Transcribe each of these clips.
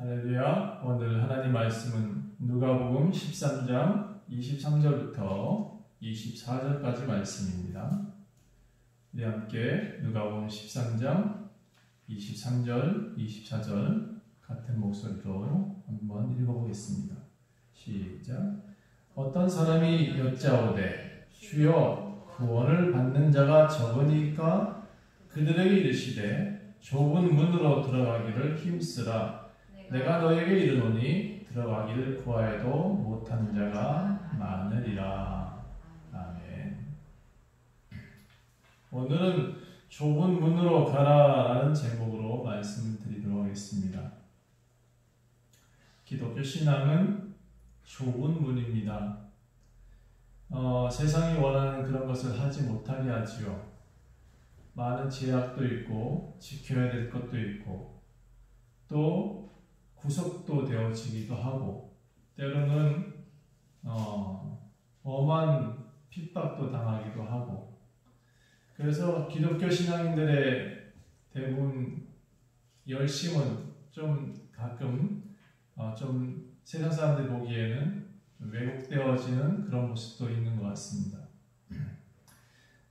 할렐루야. 오늘 하나님 말씀은 누가복음 13장 23절부터 24절까지 말씀입니다. 우리 함께 누가복음 13장 23절, 24절 같은 목소리로 한번 읽어보겠습니다. 시작. 어떤 사람이 여짜오되 주여 구원을 받는 자가 적으니까 그들에게 이르시되 좁은 문으로 들어가기를 힘쓰라. 내가 너에게 이르노니 들어가기를 구하여도 못하는 자가 많으리라. 아멘. 오늘은 좁은 문으로 가라라는 제목으로 말씀을 드리도록 하겠습니다. 기독교 신앙은 좁은 문입니다. 세상이 원하는 그런 것을 하지 못하게 하지요. 많은 제약도 있고 지켜야 될 것도 있고 또 구속도 되어지기도 하고 때로는 엄한 핍박도 당하기도 하고 그래서 기독교 신앙인들의 대부분 열심은 좀 가끔 좀 세상 사람들이 보기에는 왜곡되어지는 그런 모습도 있는 것 같습니다.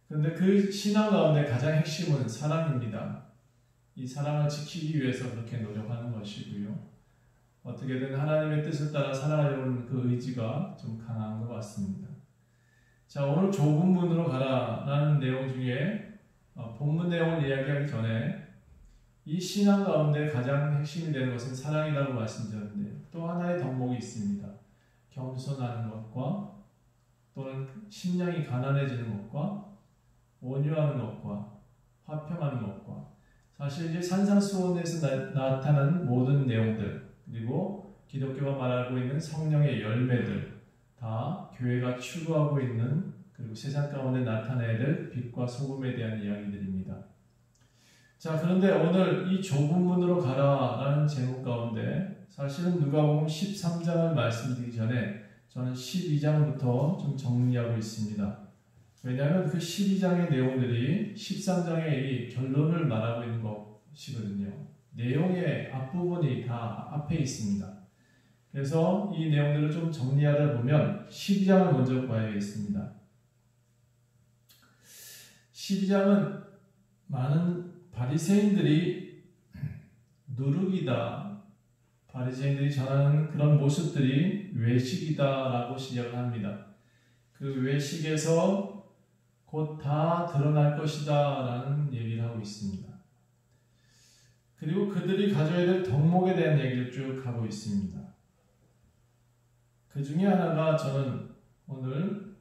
그런데 그 신앙 가운데 가장 핵심은 사랑입니다. 이 사랑을 지키기 위해서 그렇게 노력하는 것이고요. 어떻게든 하나님의 뜻을 따라 살아가려는 그 의지가 좀 강한 것 같습니다. 자, 오늘 좁은 문으로 가라라는 내용 중에 본문 내용을 이야기하기 전에 이 신앙 가운데 가장 핵심이 되는 것은 사랑이라고 말씀드렸는데 또 하나의 덕목이 있습니다. 겸손하는 것과 또는 심령이 가난해지는 것과 온유하는 것과 화평하는 것과 사실 이제 산상수훈에서 나타나는 모든 내용들 그리고 기독교가 말하고 있는 성령의 열매들 다 교회가 추구하고 있는 그리고 세상 가운데 나타내야 될 빛과 소금에 대한 이야기들입니다. 자, 그런데 오늘 이 좁은 문으로 가라라는 제목 가운데 사실은 누가복음 13장을 말씀드리기 전에 저는 12장부터 좀 정리하고 있습니다. 왜냐하면 그 12장의 내용들이 13장의 이 결론을 말하고 있는 것이거든요. 내용의 앞부분이 다 앞에 있습니다. 그래서 이 내용들을 좀 정리하다 보면 12장을 먼저 봐야겠습니다. 12장은 많은 바리새인들이 누룩이다, 바리새인들이 전하는 그런 모습들이 외식이다라고 시작을 합니다. 그 외식에서 곧 다 드러날 것이다 라는 얘기를 하고 있습니다. 그리고 그들이 가져야 될 덕목에 대한 얘기를 쭉 하고 있습니다. 그 중에 하나가 저는 오늘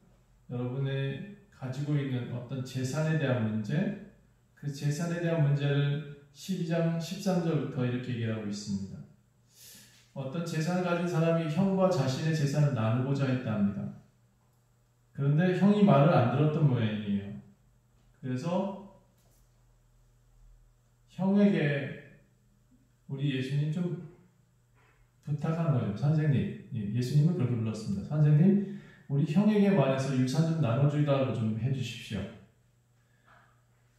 여러분이 가지고 있는 어떤 재산에 대한 문제, 그 재산에 대한 문제를 12장 13절부터 이렇게 얘기하고 있습니다. 어떤 재산을 가진 사람이 형과 자신의 재산을 나누고자 했다 합니다. 그런데 형이 말을 안 들었던 모양이에요. 그래서 형에게 우리 예수님 좀 부탁한 거예요. 선생님, 예수님은 그렇게 불렀습니다. 선생님, 우리 형에게 말해서 유산 좀 나눠주라고 좀 해주십시오.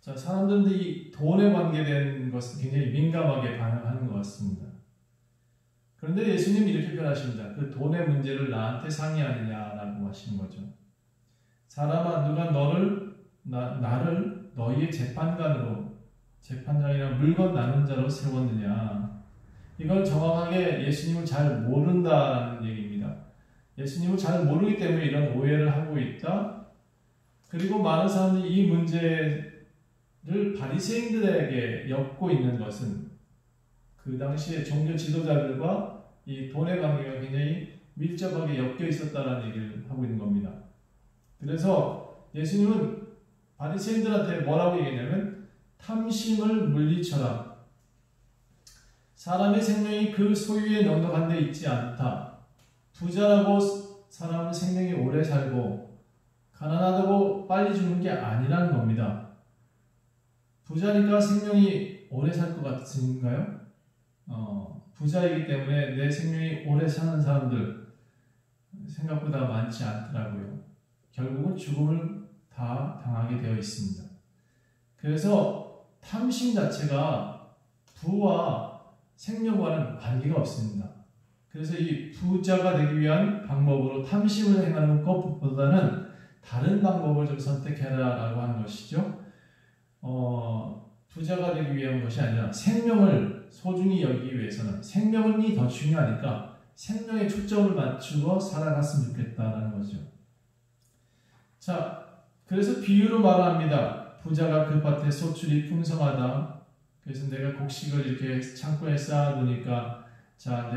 자, 사람들은 이 돈에 관계된 것은 굉장히 민감하게 반응하는 것 같습니다. 그런데 예수님이 이렇게 표현하십니다. 그 돈의 문제를 나한테 상의하느냐라고 하시는 거죠. 사람아, 누가 나를 너희의 재판장이나 물건 나눈 자로 세웠느냐. 이걸 정확하게 예수님을 잘 모른다는 얘기입니다. 예수님을 잘 모르기 때문에 이런 오해를 하고 있다. 그리고 많은 사람들이 이 문제를 바리새인들에게 엮고 있는 것은 그 당시에 종교 지도자들과 이 돈의 관계가 굉장히 밀접하게 엮여 있었다는 얘기를 하고 있는 겁니다. 그래서 예수님은 바리새인들한테 뭐라고 얘기했냐면 탐심을 물리쳐라. 사람의 생명이 그 소유에 넉넉한 데 있지 않다. 부자라고 사람은 생명이 오래 살고 가난하다고 빨리 죽는 게 아니라는 겁니다. 부자니까 생명이 오래 살 것 같은가요? 부자이기 때문에 내 생명이 오래 사는 사람들 생각보다 많지 않더라고요. 결국은 죽음을 다 당하게 되어 있습니다. 그래서 탐심 자체가 부와 생명과는 관계가 없습니다. 그래서 이 부자가 되기 위한 방법으로 탐심을 행하는 것보다는 다른 방법을 좀 선택해라라고 하는 것이죠. 부자가 되기 위한 것이 아니라 생명을 소중히 여기기 위해서는 생명이 더 중요하니까 생명에 초점을 맞추고 살아갔으면 좋겠다라는 거죠. 자, 그래서 비유로 말합니다. 부자가 그 밭에 소출이 풍성하다. 그래서 내가 곡식을 이렇게 창고에 쌓아두니까 자,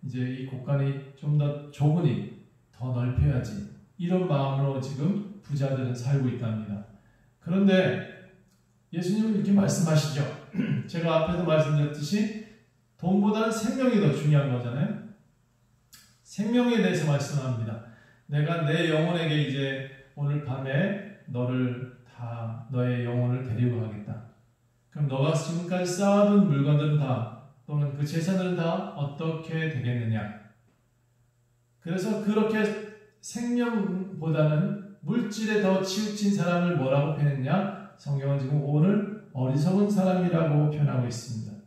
이제 이 곳간이 좀 더 좁으니 더 넓혀야지. 이런 마음으로 지금 부자들은 살고 있답니다. 그런데 예수님은 이렇게 말씀하시죠. 제가 앞에서 말씀드렸듯이 돈보다는 생명이 더 중요한 거잖아요. 생명에 대해서 말씀합니다. 내가 내 영혼에게 이제 오늘 밤에 너의 영혼을 데리고 가겠다. 그럼 너가 지금까지 쌓아둔 물건들은 다 또는 그 재산들은 다 어떻게 되겠느냐. 그래서 그렇게 생명보다는 물질에 더 치우친 사람을 뭐라고 표현했냐? 성경은 지금 오늘 어리석은 사람이라고 표현하고 있습니다.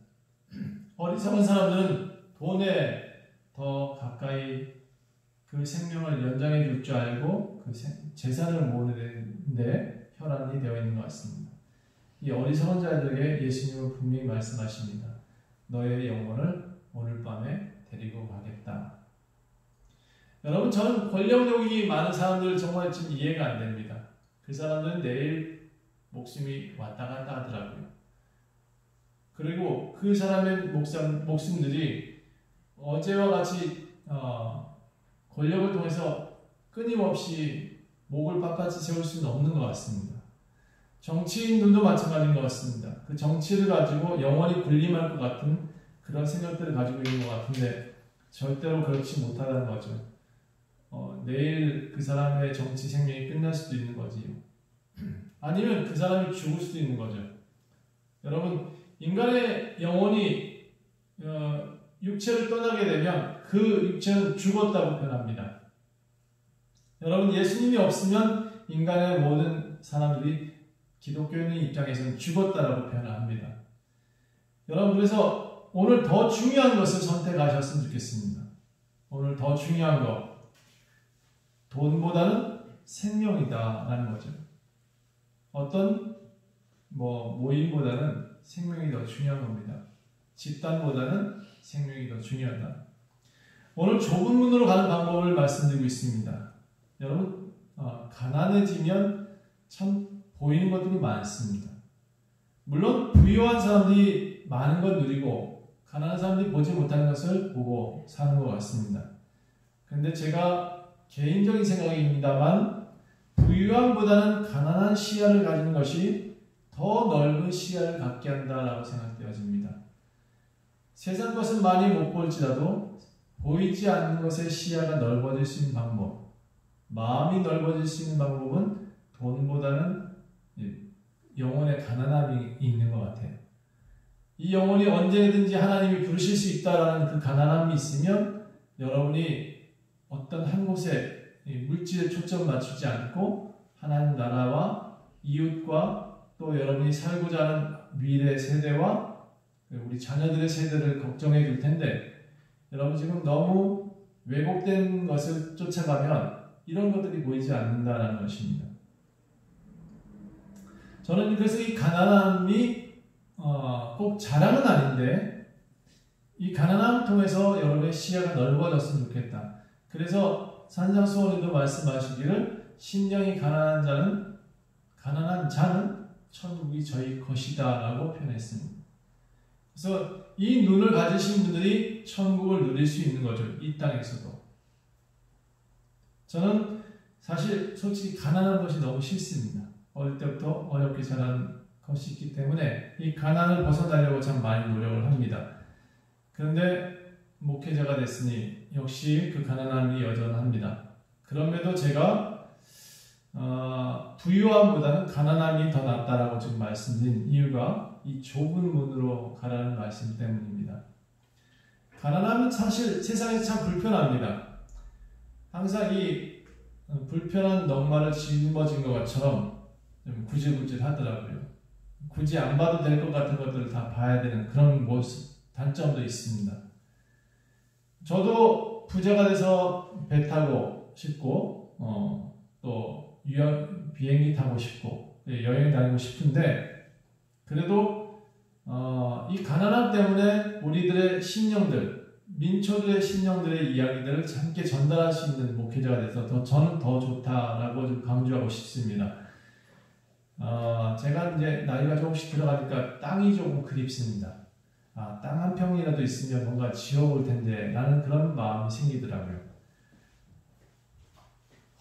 어리석은 사람들은 돈에 더 가까이 그 생명을 연장해 줄 줄 알고 그 재산을 모으는데 혈안이 되어 있는 것 같습니다. 이 어리석은 자들에게 예수님은 분명히 말씀하십니다. 너의 영혼을 오늘 밤에 데리고 가겠다. 여러분, 저는 권력욕이 많은 사람들 정말 좀 이해가 안 됩니다. 그 사람들은 내일 목숨이 왔다 갔다 하더라고요. 그리고 그 사람의 목숨들이 어제와 같이 권력을 통해서 끊임없이 목을 빳빳이 세울 수는 없는 것 같습니다. 정치인들도 마찬가지인 것 같습니다. 그 정치를 가지고 영원히 군림할 것 같은 그런 생각들을 가지고 있는 것 같은데 절대로 그렇지 못하다는 거죠. 내일 그 사람의 정치 생명이 끝날 수도 있는 거지요. 아니면 그 사람이 죽을 수도 있는 거죠. 여러분, 인간의 영혼이 육체를 떠나게 되면 그 육체는 죽었다고 표현합니다. 여러분, 예수님이 없으면 인간의 모든 사람들이 기독교인의 입장에서는 죽었다라고 표현을 합니다. 여러분, 그래서 오늘 더 중요한 것을 선택하셨으면 좋겠습니다. 오늘 더 중요한 것, 돈보다는 생명이다라는 거죠. 어떤 모임보다는 생명이 더 중요한 겁니다. 집단보다는 생명이 더 중요하다. 오늘 좁은 문으로 가는 방법을 말씀드리고 있습니다. 여러분, 가난해지면 참 보이는 것들이 많습니다. 물론 부유한 사람들이 많은 걸 누리고 가난한 사람들이 보지 못하는 것을 보고 사는 것 같습니다. 그런데 제가 개인적인 생각입니다만 부유함보다는 가난한 시야를 가지는 것이 더 넓은 시야를 갖게 한다라고 생각되어집니다. 세상 것은 많이 못 볼지라도 보이지 않는 것의 시야가 넓어질 수 있는 방법, 마음이 넓어질 수 있는 방법은 돈보다는 영혼의 가난함이 있는 것 같아요. 이 영혼이 언제든지 하나님이 부르실 수 있다라는 그 가난함이 있으면 여러분이 어떤 한 곳에 물질에 초점을 맞추지 않고 하나님 나라와 이웃과 또 여러분이 살고자 하는 미래 세대와 우리 자녀들의 세대를 걱정해 줄 텐데 여러분 지금 너무 왜곡된 것을 쫓아가면 이런 것들이 보이지 않는다는 것입니다. 저는 그래서 이 가난함이 꼭 자랑은 아닌데 이 가난함을 통해서 여러분의 시야가 넓어졌으면 좋겠다. 그래서 산상수훈에도 말씀하시기를 심령이 가난한 자는 천국이 저희 것이다 라고 표현했습니다. 그래서 이 눈을 가지신 분들이 천국을 누릴 수 있는 거죠. 이 땅에서도. 저는 사실 솔직히 가난한 것이 너무 싫습니다. 어릴 때부터 어렵게 자란 것이 있기 때문에 이 가난을 벗어나려고 참 많이 노력을 합니다. 그런데 목회자가 됐으니 역시 그 가난함이 여전합니다. 그럼에도 제가 부유함보다는 가난함이 더 낫다라고 지금 말씀드린 이유가 이 좁은 문으로 가라는 말씀 때문입니다. 가난함은 사실 세상에서 참 불편합니다. 항상 이 불편한 넉마를 짊어진 것처럼 좀 구질구질 하더라고요. 굳이 안 봐도 될 것 같은 것들을 다 봐야 되는 그런 모습, 단점도 있습니다. 저도 부자가 돼서 배 타고 싶고 또 비행기 타고 싶고 여행 다니고 싶은데 그래도 이 가난함 때문에 우리들의 신령들, 민초들의 신령들의 이야기들을 함께 전달할 수 있는 목회자가 돼서 저는 더 좋다라고 좀 강조하고 싶습니다. 제가 이제 나이가 조금씩 들어가니까 땅이 조금 그립습니다. 땅 한 평이라도 있으면 뭔가 지어볼 텐데 라는 그런 마음이 생기더라고요.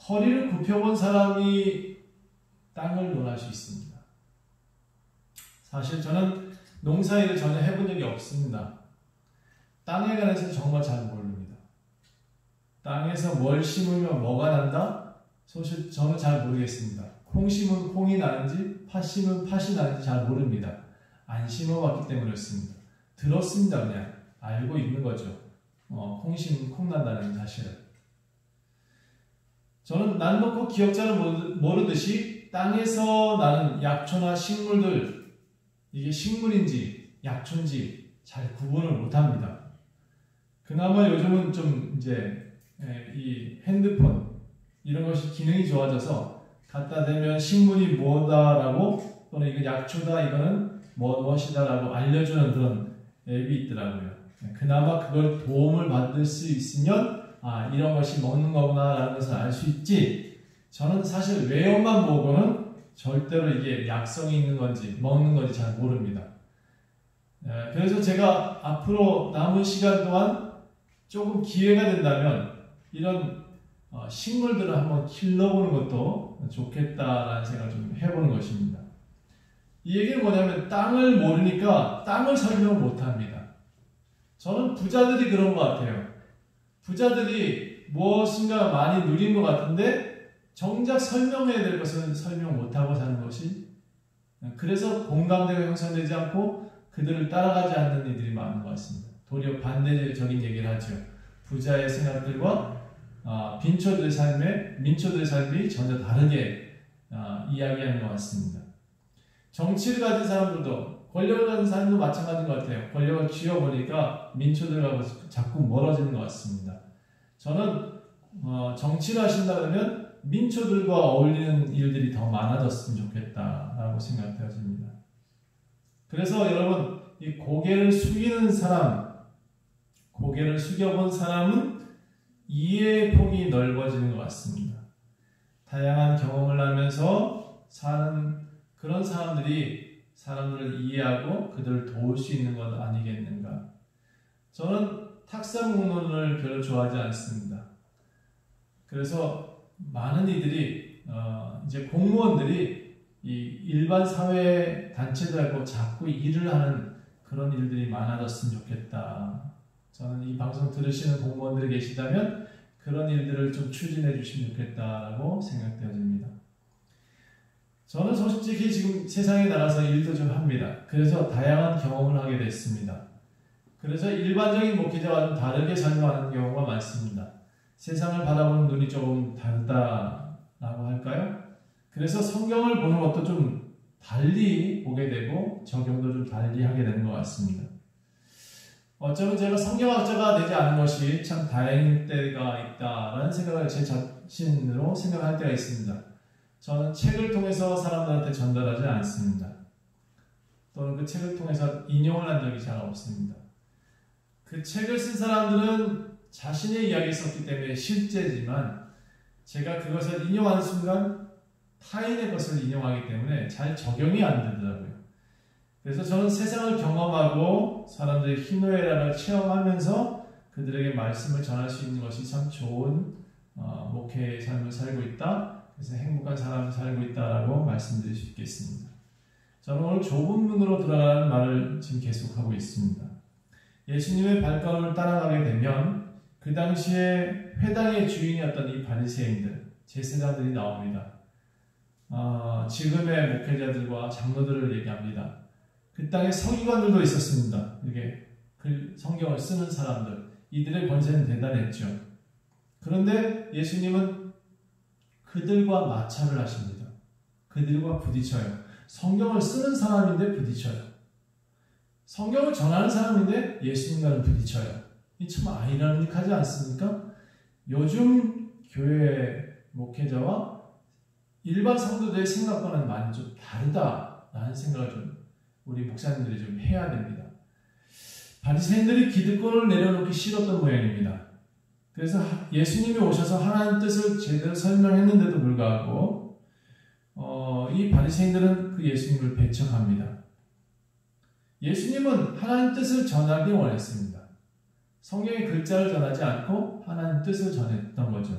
허리를 굽혀본 사람이 땅을 논할 수 있습니다. 사실 저는 농사일을 전혀 해본 적이 없습니다. 땅에 관해서 정말 잘 모릅니다. 땅에서 뭘 심으면 뭐가 난다? 사실 저는 잘 모르겠습니다. 콩 심으면 콩이 나는지 팥 심으면 팥이 나는지 잘 모릅니다. 안 심어봤기 때문에 그렇습니다. 들었습니다. 그냥 알고 있는 거죠. 콩 심으면 콩 난다는 사실을. 저는 난 놓고 기억자를 모르듯이 땅에서 나는 약초나 식물들, 이게 식물인지 약초인지 잘 구분을 못합니다. 그나마 요즘은 좀 이제 이 핸드폰 이런 것이 기능이 좋아져서 갖다 대면 식물이 뭐다라고 또는 이거 약초다 이거는 무엇이다라고 알려주는 그런 앱이 있더라고요. 그나마 그걸 도움을 받을 수 있으면 이런 것이 먹는 거구나 라는 것을 알 수 있지, 저는 사실 외형만 보고는 절대로 이게 약성이 있는 건지 먹는 건지 잘 모릅니다. 그래서 제가 앞으로 남은 시간 동안 조금 기회가 된다면 이런 식물들을 한번 길러보는 것도 좋겠다라는 생각을 좀 해보는 것입니다. 이 얘기는 뭐냐면 땅을 모르니까 땅을 설명을 못합니다. 저는 부자들이 그런 것 같아요. 부자들이 무엇인가 많이 누린 것 같은데 정작 설명해야 될 것은 설명 못하고 사는 것이, 그래서 공감대가 형성되지 않고 그들을 따라가지 않는 이들이 많은 것 같습니다. 도리어 반대적인 얘기를 하죠. 부자의 생각들과 민초들의 삶이 전혀 다르게 이야기하는 것 같습니다. 정치를 가진 사람들도, 권력을 가진 사람도 마찬가지인 것 같아요. 권력을 쥐어보니까 민초들과 자꾸 멀어지는 것 같습니다. 저는 정치를 하신다 그러면 민초들과 어울리는 일들이 더 많아졌으면 좋겠다라고 생각되어집니다. 그래서 여러분, 이 고개를 숙이는 사람, 고개를 숙여본 사람은 이해의 폭이 넓어지는 것 같습니다. 다양한 경험을 하면서 사는 그런 사람들이 사람들을 이해하고 그들을 도울 수 있는 것 아니겠는가. 저는 탁상공론을 별로 좋아하지 않습니다. 그래서 많은 이들이 이제 공무원들이 이 일반 사회 단체들하고 자꾸 일을 하는 그런 일들이 많아졌으면 좋겠다. 저는 이 방송 들으시는 공무원들이 계시다면 그런 일들을 좀 추진해 주시면 좋겠다라고 생각되어집니다. 저는 솔직히 지금 세상에 나가서 일도 좀 합니다. 그래서 다양한 경험을 하게 됐습니다. 그래서 일반적인 목회자와 좀 다르게 설명하는 경우가 많습니다. 세상을 바라보는 눈이 조금 다르다라고 할까요? 그래서 성경을 보는 것도 좀 달리 보게 되고 적용도 좀 달리 하게 되는 것 같습니다. 어쩌면 제가 성경학자가 되지 않은 것이 참 다행일 때가 있다라는 생각을 제 자신으로 생각할 때가 있습니다. 저는 책을 통해서 사람들한테 전달하지 않습니다. 또는 그 책을 통해서 인용을 한 적이 잘 없습니다. 그 책을 쓴 사람들은 자신의 이야기를 썼기 때문에 실제지만 제가 그것을 인용하는 순간 타인의 것을 인용하기 때문에 잘 적용이 안 되더라고요. 그래서 저는 세상을 경험하고 사람들의 희노애락을 체험하면서 그들에게 말씀을 전할 수 있는 것이 참 좋은 목회의 삶을 살고 있다. 그래서 행복한 삶을 살고 있다라고 말씀드릴 수 있겠습니다. 저는 오늘 좁은 문으로 들어가는 말을 지금 계속하고 있습니다. 예수님의 발걸음을 따라가게 되면 그 당시에 회당의 주인이었던 이 바리새인들, 제사장들이 나옵니다. 지금의 목회자들과 장로들을 얘기합니다. 그 땅에 서기관들도 있었습니다. 이게 그 성경을 쓰는 사람들, 이들의 권세는 대단했죠. 그런데 예수님은 그들과 마찰을 하십니다. 그들과 부딪혀요. 성경을 쓰는 사람인데 부딪혀요. 성경을 전하는 사람인데 예수님과는 부딪혀요. 이 참 아이러니하지 않습니까? 요즘 교회 목회자와 일반 성도들의 생각과는 많이 좀 다르다라는 생각을 좀 우리 목사님들이 좀 해야 됩니다. 바리새인들이 기득권을 내려놓기 싫었던 모양입니다. 그래서 예수님이 오셔서 하나님 뜻을 제대로 설명했는데도 불구하고 이 바리새인들은 그 예수님을 배척합니다. 예수님은 하나님 뜻을 전하기 원했습니다. 성경의 글자를 전하지 않고 하나님 뜻을 전했던 거죠.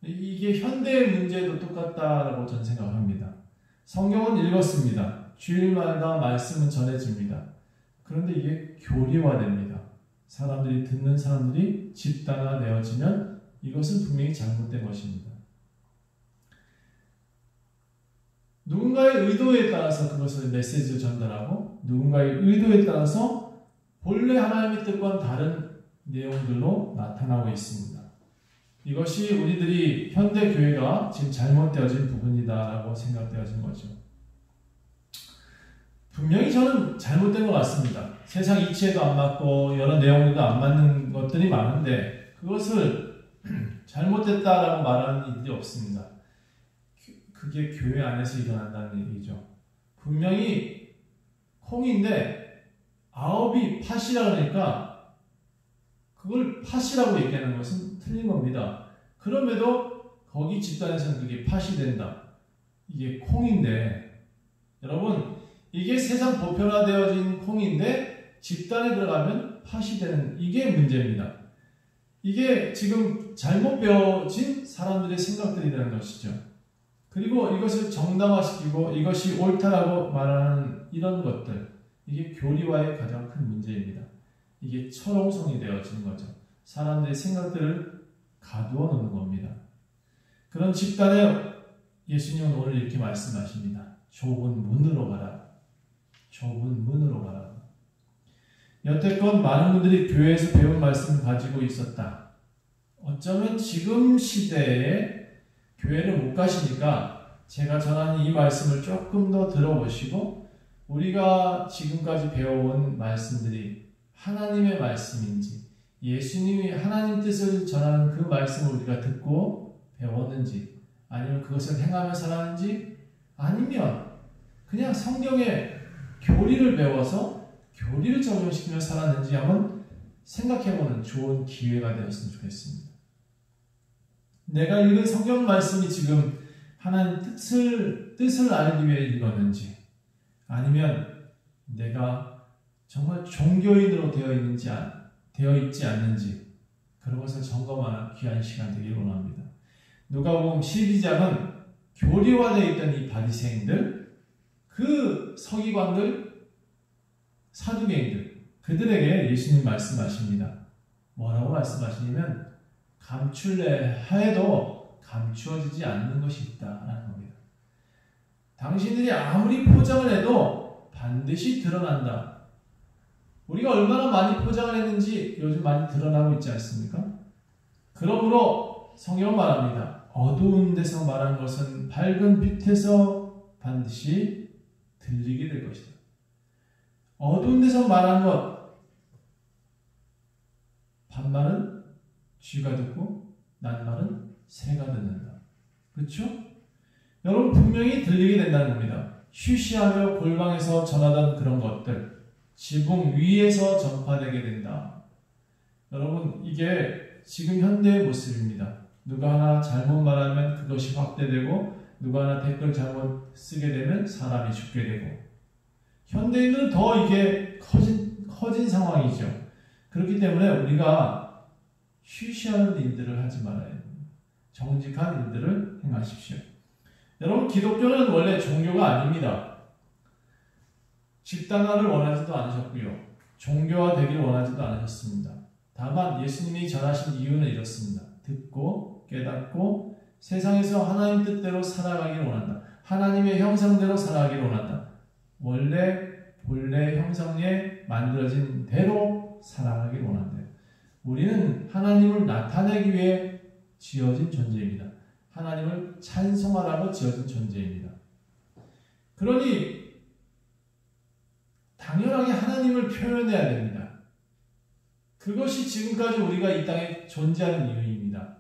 이게 현대의 문제도 똑같다라고 저는 생각합니다. 성경은 읽었습니다. 주일마다 말씀은 전해집니다. 그런데 이게 교리화됩니다. 사람들이 듣는 사람들이 집단화되어지면 이것은 분명히 잘못된 것입니다. 누군가의 의도에 따라서 그것을 메시지를 전달하고 누군가의 의도에 따라서 본래 하나님의 뜻과는 다른 내용들로 나타나고 있습니다. 이것이 우리들이 현대 교회가 지금 잘못되어진 부분이다라고 생각되어진 거죠. 분명히 저는 잘못된 것 같습니다. 세상 이치에도 안 맞고 여러 내용들도 안 맞는 것들이 많은데 그것을 잘못됐다라고 말하는 일이 없습니다. 그게 교회 안에서 일어난다는 얘기죠. 분명히 콩인데 아홉이 팥이라 그러니까 그걸 팥이라고 얘기하는 것은 틀린 겁니다. 그럼에도 거기 집단에서는 그게 팥이 된다. 이게 콩인데 여러분 이게 세상 보편화되어진 콩인데 집단에 들어가면 팥이 되는 이게 문제입니다. 이게 지금 잘못 배워진 사람들의 생각들이라는 것이죠. 그리고 이것을 정당화시키고 이것이 옳다라고 말하는 이런 것들 이게 교리화의 가장 큰 문제입니다. 이게 철옹성이 되어지는 거죠. 사람들의 생각들을 가두어 놓는 겁니다. 그런 집단에 예수님은 오늘 이렇게 말씀하십니다. 좁은 문으로 가라. 좁은 문으로 가라. 여태껏 많은 분들이 교회에서 배운 말씀을 가지고 있었다. 어쩌면 지금 시대에 교회를 못 가시니까 제가 전하는 이 말씀을 조금 더 들어보시고 우리가 지금까지 배워온 말씀들이 하나님의 말씀인지 예수님이 하나님 뜻을 전하는 그 말씀을 우리가 듣고 배웠는지 아니면 그것을 행하며 살았는지 아니면 그냥 성경의 교리를 배워서 교리를 적용시키며 살았는지 한번 생각해보는 좋은 기회가 되었으면 좋겠습니다. 내가 읽은 성경 말씀이 지금 하나님 뜻을 알기 위해 읽었는지 아니면 내가 정말 종교인으로 되어 있지 않는지 그런 것을 점검하는 귀한 시간 되기를 원합니다. 누가복음 12장은 교리화되어 있던 이 바리새인들 그 서기관들 사두개인들 그들에게 예수님 말씀하십니다. 뭐라고 말씀하시냐면 감출래 해도 감추어지지 않는 것이 있다라는 겁니다. 당신들이 아무리 포장을 해도 반드시 드러난다. 우리가 얼마나 많이 포장을 했는지 요즘 많이 드러나고 있지 않습니까? 그러므로 성경은 말합니다. 어두운 데서 말한 것은 밝은 빛에서 반드시 들리게 될 것이다. 어두운 데서 말한 것 반말은 쥐가 듣고 낱말은 새가 듣는다. 그렇죠? 여러분 분명히 들리게 된다는 겁니다. 쉬쉬하며 골방에서 전하던 그런 것들 지붕 위에서 전파되게 된다. 여러분 이게 지금 현대의 모습입니다. 누가 하나 잘못 말하면 그것이 확대되고 누가 하나 댓글 잘못 쓰게 되면 사람이 죽게 되고 현대인은 더 이게 커진 상황이죠. 그렇기 때문에 우리가 쉬쉬하는 일들을 하지 말아야 됩니다. 정직한 일들을 행하십시오. 여러분 기독교는 원래 종교가 아닙니다. 집단화를 원하지도 않으셨고요. 종교화되기를 원하지도 않으셨습니다. 다만 예수님이 전하신 이유는 이렇습니다. 듣고 깨닫고 세상에서 하나님 뜻대로 살아가기를 원한다. 하나님의 형상대로 살아가기를 원한다. 본래 형상에 만들어진 대로 살아가기를 원한대요. 우리는 하나님을 나타내기 위해 지어진 존재입니다. 하나님을 찬송하라고 지어진 존재입니다. 그러니 당연하게 하나님을 표현해야 됩니다. 그것이 지금까지 우리가 이 땅에 존재하는 이유입니다.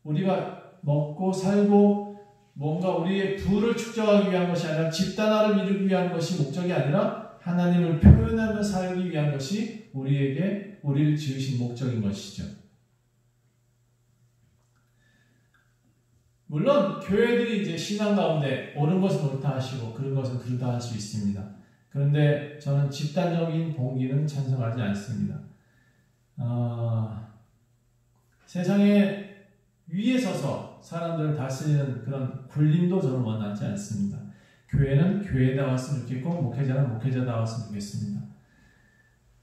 우리가 먹고 살고 뭔가 우리의 부를 축적하기 위한 것이 아니라 집단화를 이루기 위한 것이 목적이 아니라 하나님을 표현하며 살기 위한 것이 우리를 지으신 목적인 것이죠. 물론 교회들이 이제 신앙 가운데 옳은 것은 옳다 하시고 그런 것은 그르다 할 수 있습니다. 그런데 저는 집단적인 봉기는 찬성하지 않습니다. 세상에 위에 서서 사람들을 다스리는 그런 군림도 저는 원하지 않습니다. 교회는 교회다웠으면 좋겠고 목회자는 목회자다웠으면 좋겠습니다.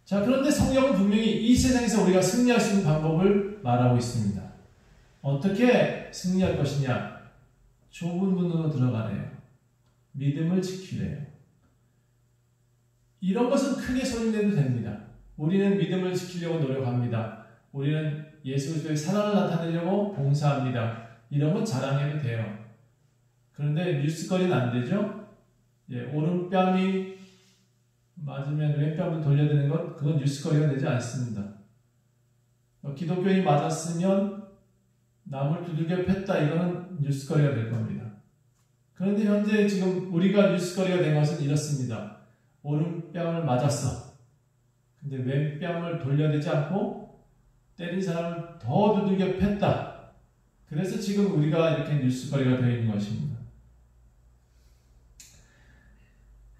자, 그런데 성경은 분명히 이 세상에서 우리가 승리할 수 있는 방법을 말하고 있습니다. 어떻게 승리할 것이냐? 좁은 문으로 들어가래요. 믿음을 지키래요. 이런 것은 크게 소리내도 됩니다. 우리는 믿음을 지키려고 노력합니다. 우리는 예수 그리스도의 사랑을 나타내려고 봉사합니다. 이런 건 자랑해도 돼요. 그런데 뉴스거리는 안 되죠? 오른뺨이 맞으면 왼뺨을 돌려드는 것, 그건 뉴스거리가 되지 않습니다. 기독교인이 맞았으면 남을 두들겨 팼다, 이거는 뉴스거리가 될 겁니다. 그런데 현재 지금 우리가 뉴스거리가 된 것은 이렇습니다. 오른뺨을 맞았어. 근데 왼뺨을 돌려대지 않고 때린 사람을 더 두들겨 팼다. 그래서 지금 우리가 이렇게 뉴스거리가 되어 있는 것입니다.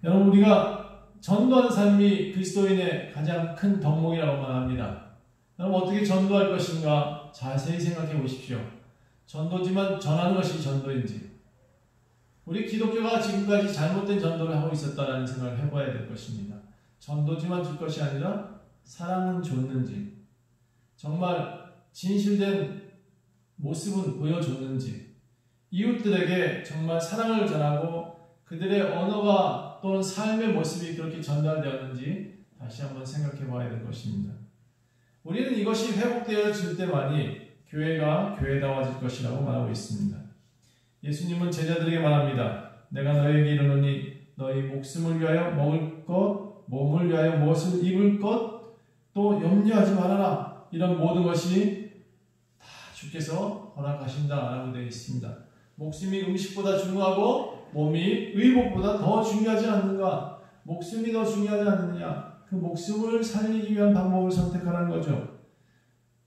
여러분, 우리가 전도하는 삶이 그리스도인의 가장 큰 덕목이라고 말합니다. 여러분, 어떻게 전도할 것인가 자세히 생각해 보십시오. 전도지만 전하는 것이 전도인지, 우리 기독교가 지금까지 잘못된 전도를 하고 있었다는 생각을 해봐야 될 것입니다. 전도지만 줄 것이 아니라 사랑은 줬는지, 정말 진실된 모습은 보여줬는지, 이웃들에게 정말 사랑을 전하고 그들의 언어가 또는 삶의 모습이 그렇게 전달되었는지 다시 한번 생각해 봐야 될 것입니다. 우리는 이것이 회복되어질 때만이 교회가 교회다워질 것이라고 말하고 있습니다. 예수님은 제자들에게 말합니다. 내가 너희에게 이르노니 너희 목숨을 위하여 먹을 것, 몸을 위하여 무엇을 입을 것, 또 염려하지 말아라. 이런 모든 것이 다 주께서 허락하신다라고 되어 있습니다. 목숨이 음식보다 중요하고 몸이 의복보다 더 중요하지 않는가? 목숨이 더 중요하지 않느냐? 그 목숨을 살리기 위한 방법을 선택하라는 거죠.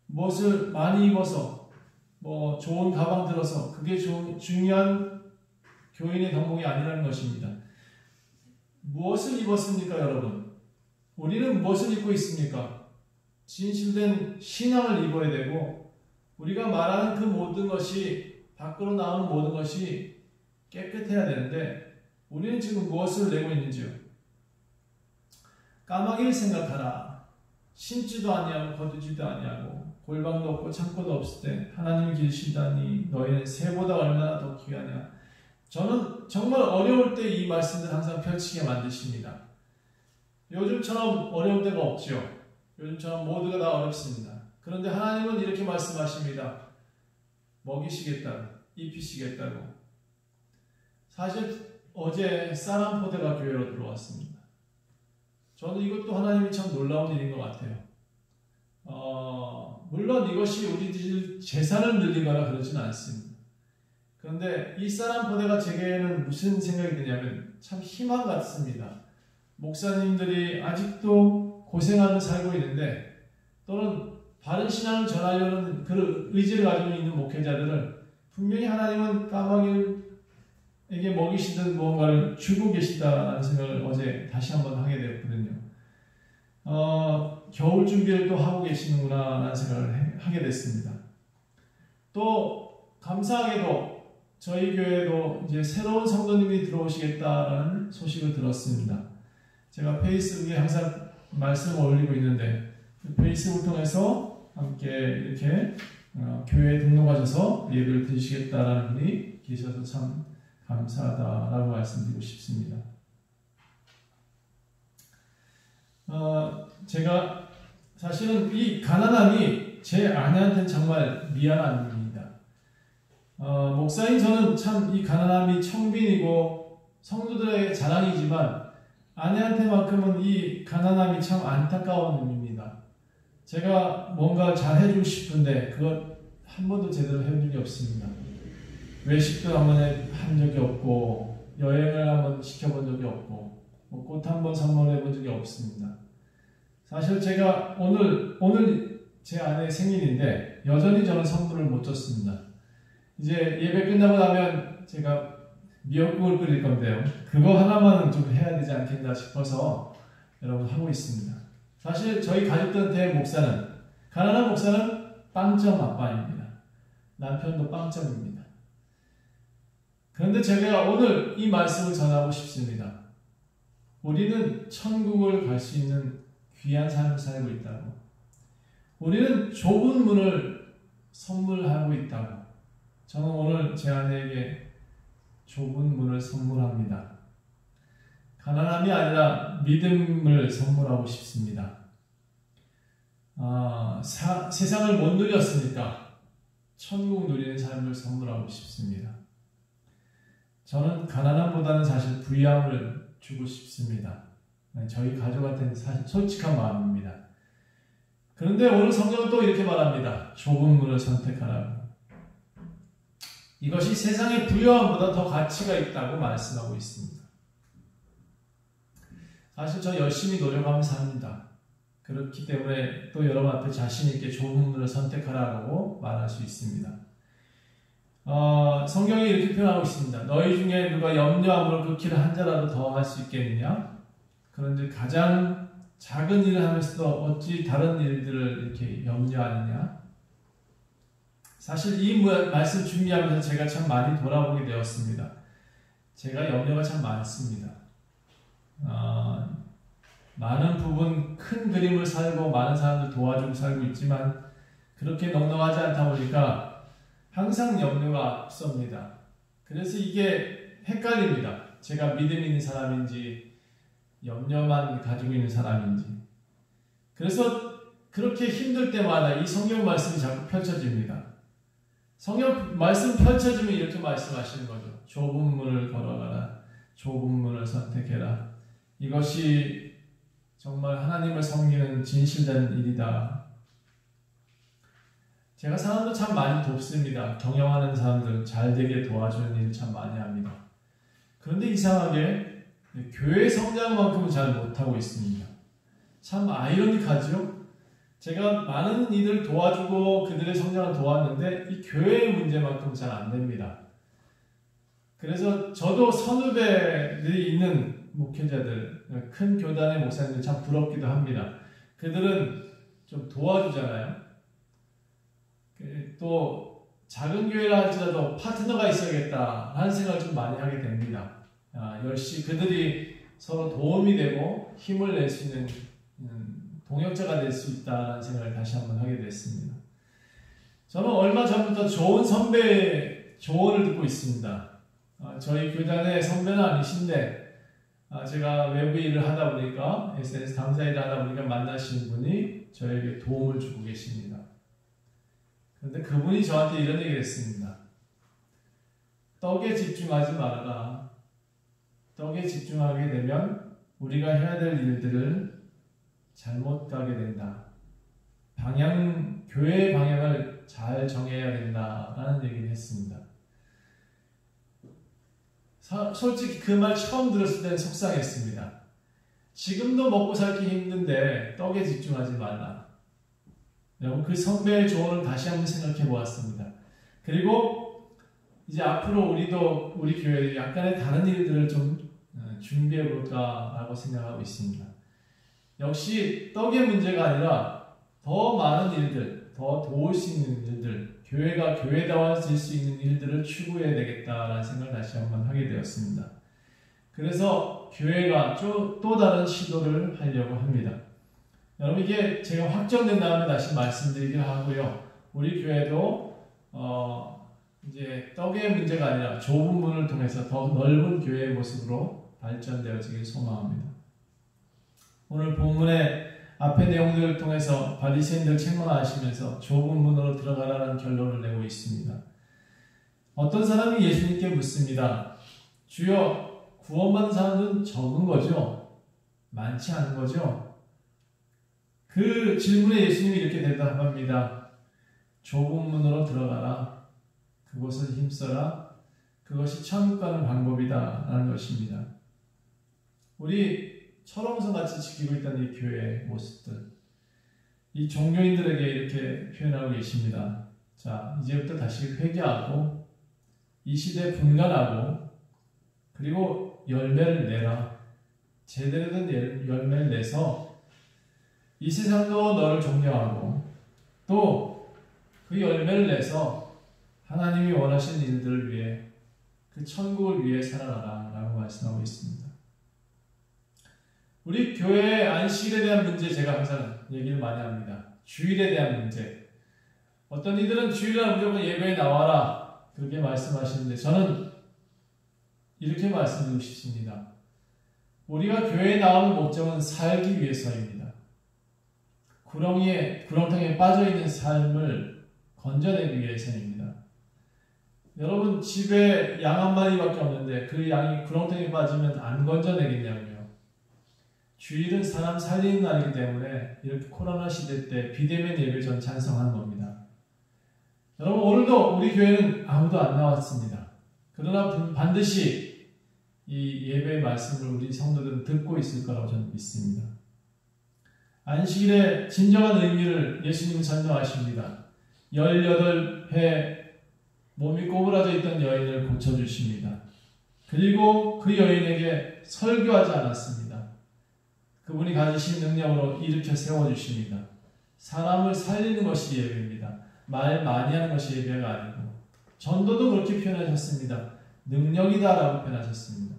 무엇을 많이 입어서 좋은 가방 들어서 그게 중요한 교인의 덕목이 아니라는 것입니다. 무엇을 입었습니까, 여러분? 우리는 무엇을 입고 있습니까? 진실된 신앙을 입어야 되고, 우리가 말하는 그 모든 것이, 밖으로 나오는 모든 것이 깨끗해야 되는데, 우리는 지금 무엇을 내고 있는지요? 까마귀를 생각하라. 심지도 아니하고 거두지도 아니하고 골방도 없고 창고도 없을 때 하나님이 기르신다니 너희는 새보다 얼마나 더 귀하냐. 저는 정말 어려울 때 이 말씀들 항상 펼치게 만드십니다. 요즘처럼 어려울 때가 없죠. 요즘처럼 모두가 다 어렵습니다. 그런데 하나님은 이렇게 말씀하십니다. 먹이시겠다고, 입히시겠다고. 사실 어제 사람포대가 교회로 들어왔습니다. 저는 이것도 하나님이 참 놀라운 일인 것 같아요. 물론 이것이 우리들 재산을 늘리거나 그러지는 않습니다. 그런데 이 사람포대가 제게는 무슨 생각이 드냐면 참 희망 같습니다. 목사님들이 아직도 고생하며 살고 있는데, 또는 바른 신앙을 전하려는 그런 의지를 가지고 있는 목회자들을 분명히 하나님은 까마귀에게 먹이시던 무언가를 주고 계시다라는 생각을 어제 다시 한번 하게 되었거든요. 겨울 준비를 또 하고 계시는구나 라는 생각을 하게 됐습니다. 또 감사하게도 저희 교회에도 이제 새로운 성도님이 들어오시겠다라는 소식을 들었습니다. 제가 페이스북에 항상 말씀을 올리고 있는데, 그 페이스북을 통해서 함께 이렇게 교회에 등록하셔서 예배를 드리시겠다라는 분이 계셔서 참 감사하다라고 말씀드리고 싶습니다. 제가 사실은 이 가난함이 제 아내한테는 정말 미안한 일입니다. 목사인 저는 참 이 가난함이 청빈이고 성도들의 자랑이지만, 아내한테만큼은 이 가난함이 참 안타까운 의미입니다. 제가 뭔가 잘 해주고 싶은데 그것 한 번도 제대로 해본 적이 없습니다. 외식도 한번 한 적이 없고 여행을 한번 시켜본 적이 없고 꽃 한 번 선물해 본 적이 없습니다. 사실 제가 오늘 제 아내 생일인데 여전히 저는 선물을 못 줬습니다. 이제 예배 끝나고 나면 제가 미역국을 끓일 건데요. 그거 하나만은 좀 해야 되지 않겠나 싶어서 여러분 하고 있습니다. 사실 저희 가족들한테 목사는, 가난한 목사는 빵점 아빠입니다. 남편도 빵점입니다. 그런데 제가 오늘 이 말씀을 전하고 싶습니다. 우리는 천국을 갈 수 있는 귀한 삶을 살고 있다고. 우리는 좁은 문을 선물하고 있다고. 저는 오늘 제 아내에게 좁은 문을 선물합니다. 가난함이 아니라 믿음을 선물하고 싶습니다. 세상을 못 누렸으니까 천국 누리는 삶을 선물하고 싶습니다. 저는 가난함보다는 사실 부유함을 주고 싶습니다. 저희 가족한테는 사실 솔직한 마음입니다. 그런데 오늘 성경은 또 이렇게 말합니다. 좁은 문을 선택하라고. 이것이 세상의 부유함보다 더 가치가 있다고 말씀하고 있습니다. 사실 저 열심히 노력하면서 삽니다. 그렇기 때문에 또 여러분 앞에 자신 있게 좁은 문을 선택하라고 말할 수 있습니다. 성경이 이렇게 표현하고 있습니다. 너희 중에 누가 염려함으로 그 길을 한 자라도 더 할 수 있겠느냐? 그런데 가장 작은 일을 하면서도 어찌 다른 일들을 이렇게 염려하느냐? 사실 이 말씀 준비하면서 제가 참 많이 돌아보게 되었습니다. 제가 염려가 참 많습니다. 많은 부분 큰 그림을 살고 많은 사람들 도와주고 살고 있지만 그렇게 넉넉하지 않다 보니까 항상 염려가 앞섭니다. 그래서 이게 헷갈립니다. 제가 믿음 있는 사람인지 염려만 가지고 있는 사람인지. 그래서 그렇게 힘들 때마다 이 성경 말씀이 자꾸 펼쳐집니다. 성경 말씀 펼쳐지면 이렇게 말씀하시는 거죠. 좁은 문을 걸어가라. 좁은 문을 선택해라. 이것이 정말 하나님을 섬기는 진실된 일이다. 제가 사람들 참 많이 돕습니다. 경영하는 사람들 잘 되게 도와주는 일 참 많이 합니다. 그런데 이상하게 교회 성장만큼은 잘 못하고 있습니다. 참 아이러니하죠? 제가 많은 이들 도와주고 그들의 성장을 도왔는데 이 교회의 문제만큼 잘 안 됩니다. 그래서 저도 선후배들이 있는 목회자들, 큰 교단의 목사님들 참 부럽기도 합니다. 그들은 좀 도와주잖아요. 또 작은 교회라 할지라도 파트너가 있어야겠다 하는 생각을 좀 많이 하게 됩니다. 열심히 그들이 서로 도움이 되고 힘을 낼 수 있는 동역자가 될 수 있다는 생각을 다시 한번 하게 됐습니다. 저는 얼마 전부터 좋은 선배의 조언을 듣고 있습니다. 저희 교단의 선배는 아니신데 제가 외부 일을 하다 보니까 SNS 강사 일을 하다 보니까 만나신 분이 저에게 도움을 주고 계십니다. 그런데 그분이 저한테 이런 얘기를 했습니다. 떡에 집중하지 말아라. 떡에 집중하게 되면 우리가 해야 될 일들을 잘못 가게 된다. 교회의 방향을 잘 정해야 된다라는 얘기를 했습니다. 솔직히 그 말 처음 들었을 때는 속상했습니다. 지금도 먹고 살기 힘든데 떡에 집중하지 말라. 여러분 그 선배의 조언을 다시 한번 생각해 보았습니다. 그리고 이제 앞으로 우리도 우리 교회에 약간의 다른 일들을 좀 준비해 볼까라고 생각하고 있습니다. 역시 떡의 문제가 아니라 더 많은 일들, 더 도울 수 있는 일들, 교회가 교회다워질 수 있는 일들을 추구해야 되겠다라는 생각을 다시 한번 하게 되었습니다. 그래서 교회가 또 다른 시도를 하려고 합니다. 여러분 이게 제가 확정된 다음에 다시 말씀드리긴 하고요. 우리 교회도 이제 떡의 문제가 아니라 좁은 문을 통해서 더 넓은 교회의 모습으로 발전되어지길 소망합니다. 오늘 본문의 앞의 내용들을 통해서 바리새인들 책망하시면서 좁은 문으로 들어가라는 결론을 내고 있습니다. 어떤 사람이 예수님께 묻습니다. 주여, 구원받은 사람은 적은 거죠? 많지 않은 거죠. 그 질문에 예수님이 이렇게 대답합니다. 좁은 문으로 들어가라. 그곳을 힘써라. 그것이 천국 가는 방법이다 라는 것입니다. 우리 철옹성같이 지키고 있던 이 교회의 모습들, 이 종교인들에게 이렇게 표현하고 계십니다. 자, 이제부터 다시 회개하고 이 시대에 분간하고 그리고 열매를 내라. 제대로 된 열매를 내서 이 세상도 너를 존경하고 또 그 열매를 내서 하나님이 원하시는 일들을 위해 그 천국을 위해 살아가라 라고 말씀하고 있습니다. 우리 교회의 안식일에 대한 문제 제가 항상 얘기를 많이 합니다. 주일에 대한 문제. 어떤 이들은 주일날 무조건 예배에 나와라 그렇게 말씀하시는데 저는 이렇게 말씀드리고 싶습니다. 우리가 교회에 나오는 목적은 살기 위해서입니다. 구렁텅이에 빠져있는 삶을 건져내기 위해서입니다. 여러분 집에 양 한 마리밖에 없는데 그 양이 구렁텅이에 빠지면 안 건져내겠냐고요. 주일은 사람 살리는 날이기 때문에 이렇게 코로나 시대 때 비대면 예배 전 찬성하는 겁니다. 여러분 오늘도 우리 교회는 아무도 안 나왔습니다. 그러나 반드시 이 예배의 말씀을 우리 성도들은 듣고 있을 거라고 저는 믿습니다. 안식일의 진정한 의미를 예수님은 설명하십니다. 18회 몸이 꼬부라져 있던 여인을 고쳐주십니다. 그리고 그 여인에게 설교하지 않았습니다. 그분이 가지신 능력으로 일으켜 세워주십니다. 사람을 살리는 것이 예배입니다. 말 많이 하는 것이 예배가 아니고 전도도 그렇게 표현하셨습니다. 능력이다라고 표현하셨습니다.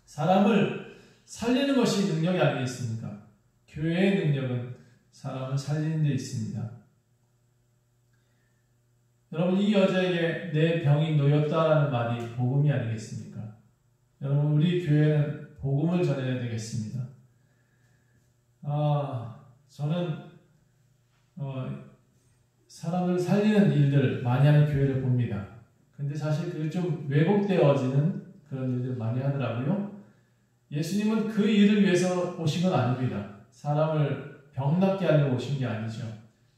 사람을 살리는 것이 능력이 아니겠습니까? 교회의 능력은 사람을 살리는 데 있습니다. 여러분 이 여자에게 내 병이 놓였다라는 말이 복음이 아니겠습니까? 여러분 우리 교회는 복음을 전해야 되겠습니다. 저는 사람을 살리는 일들 많이 하는 교회를 봅니다. 근데 사실 그게 좀 왜곡되어지는 그런 일들 많이 하더라고요. 예수님은 그 일을 위해서 오신 건 아닙니다. 사람을 병낫게 하려고 오신 게 아니죠.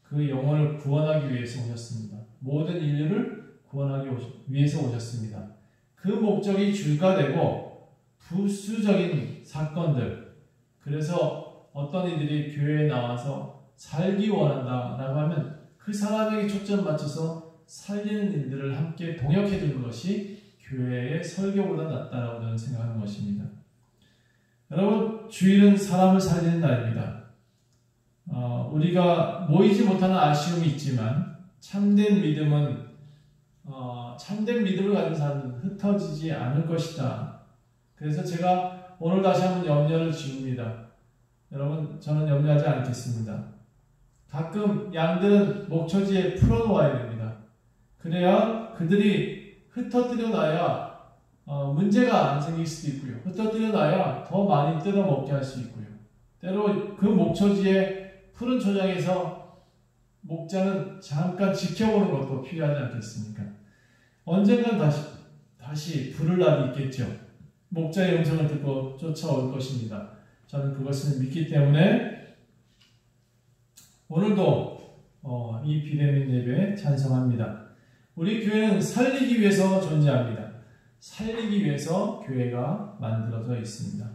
그 영혼을 구원하기 위해서 오셨습니다. 모든 인류를 구원하기 위해서 오셨습니다. 그 목적이 주가 되고 부수적인 사건들, 그래서 어떤 이들이 교회에 나와서 살기 원한다라고 하면 그 사람에게 초점 맞춰서 살리는 일들을 함께 동역해 주는 것이 교회의 설교보다 낫다라고 저는 생각하는 것입니다. 여러분 주일은 사람을 살리는 날입니다. 우리가 모이지 못하는 아쉬움이 있지만 참된 믿음은 참된 믿음을 가진 사람은 흩어지지 않을 것이다. 그래서 제가 오늘 다시 한번 염려를 지웁니다. 여러분 저는 염려하지 않겠습니다. 가끔 양들은 목초지에 풀어놓아야 됩니다. 그래야 그들이 흩어뜨려 놔야 문제가 안 생길 수도 있고요. 흩어뜨려 놔야 더 많이 뜯어먹게 할 수 있고요. 때로 그 목초지에 푸른 초장에서 목자는 잠깐 지켜보는 것도 필요하지 않겠습니까? 언젠간 다시 부를 날이 있겠죠. 목자의 음성을 듣고 쫓아올 것입니다. 저는 그것을 믿기 때문에 오늘도 이 비대면 예배에 찬성합니다. 우리 교회는 살리기 위해서 존재합니다. 살리기 위해서 교회가 만들어져 있습니다.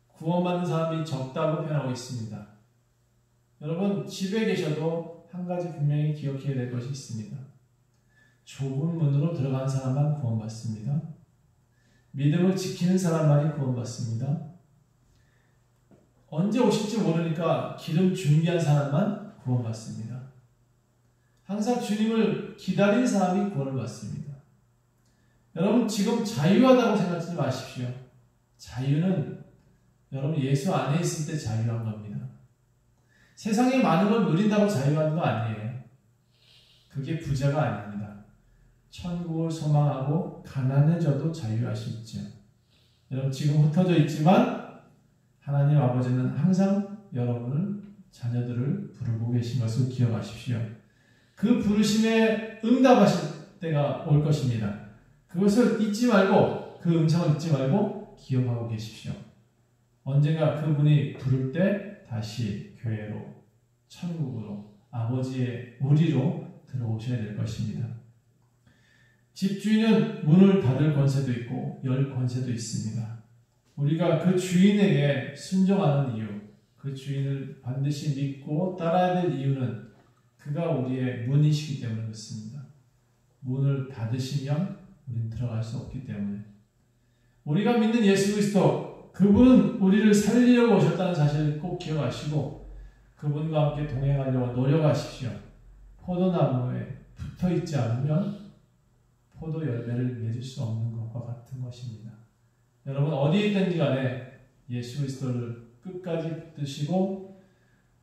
구원받는 사람이 적다고 표현하고 있습니다. 여러분 집에 계셔도 한 가지 분명히 기억해야 될 것이 있습니다. 좁은 문으로 들어간 사람만 구원받습니다. 믿음을 지키는 사람만이 구원받습니다. 언제 오실지 모르니까 기름 준비한 사람만 구원받습니다. 항상 주님을 기다린 사람이 구원을 받습니다. 여러분 지금 자유하다고 생각하지 마십시오. 자유는 여러분 예수 안에 있을 때 자유한 겁니다. 세상에 많은 걸 누린다고 자유한 거 아니에요. 그게 부자가 아닙니다. 천국을 소망하고 가난해져도 자유할 수 있죠. 여러분 지금 흩어져 있지만 하나님 아버지는 항상 여러분을 자녀들을 부르고 계신 것을 기억하십시오. 그 부르심에 응답하실 때가 올 것입니다. 그것을 잊지 말고 그 음성을 잊지 말고 꼭 기억하고 계십시오. 언젠가 그분이 부를 때 다시 교회로, 천국으로, 아버지의 우리로 들어오셔야 될 것입니다. 집주인은 문을 닫을 권세도 있고 열 권세도 있습니다. 우리가 그 주인에게 순종하는 이유, 그 주인을 반드시 믿고 따라야 될 이유는 그가 우리의 문이시기 때문에 그렇습니다. 문을 닫으시면 우리는 들어갈 수 없기 때문에. 우리가 믿는 예수 그리스도, 그분은 우리를 살리려고 오셨다는 사실을 꼭 기억하시고 그분과 함께 동행하려고 노력하십시오. 포도나무에 붙어있지 않으면 포도 열매를 맺을 수 없는 것과 같은 것입니다. 여러분 어디에 있든지 간에 예수 그리스도를 끝까지 붙드시고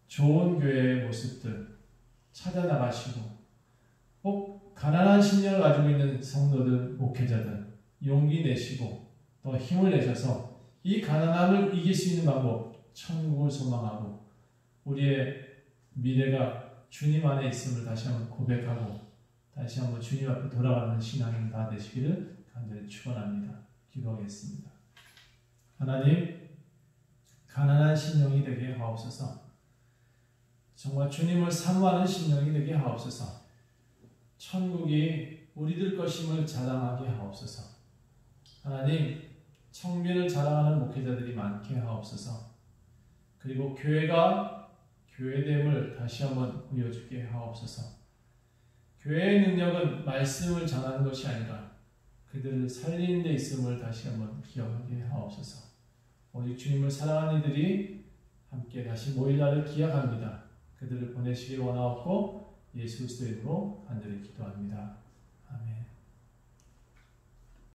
좋은 교회의 모습들 찾아나가시고 꼭 가난한 심령을 가지고 있는 성도들, 목회자들 용기 내시고 또 힘을 내셔서 이 가난함을 이길 수 있는 방법, 천국을 소망하고 우리의 미래가 주님 안에 있음을 다시 한번 고백하고 다시 한번 주님 앞에 돌아가는 신앙이 다 되시기를 간절히 축원합니다. 기도하겠습니다. 하나님, 가난한 심령이 되게 하옵소서. 정말 주님을 사모하는 심령이 되게 하옵소서. 천국이 우리들 것임을 자랑하게 하옵소서. 하나님, 청빈을 자랑하는 목회자들이 많게 하옵소서. 그리고 교회가 교회됨을 다시 한번 보여주게 하옵소서. 교회의 능력은 말씀을 전하는 것이 아니라 그들을 살리는 데 있음을 다시 한번 기억하게 하옵소서. 오직 주님을 사랑하는 이들이 함께 다시 모일 날을 기약합니다. 그들을 보내시길 원하옵고 예수 그리스도의 이름으로 간절히 기도합니다. 아멘.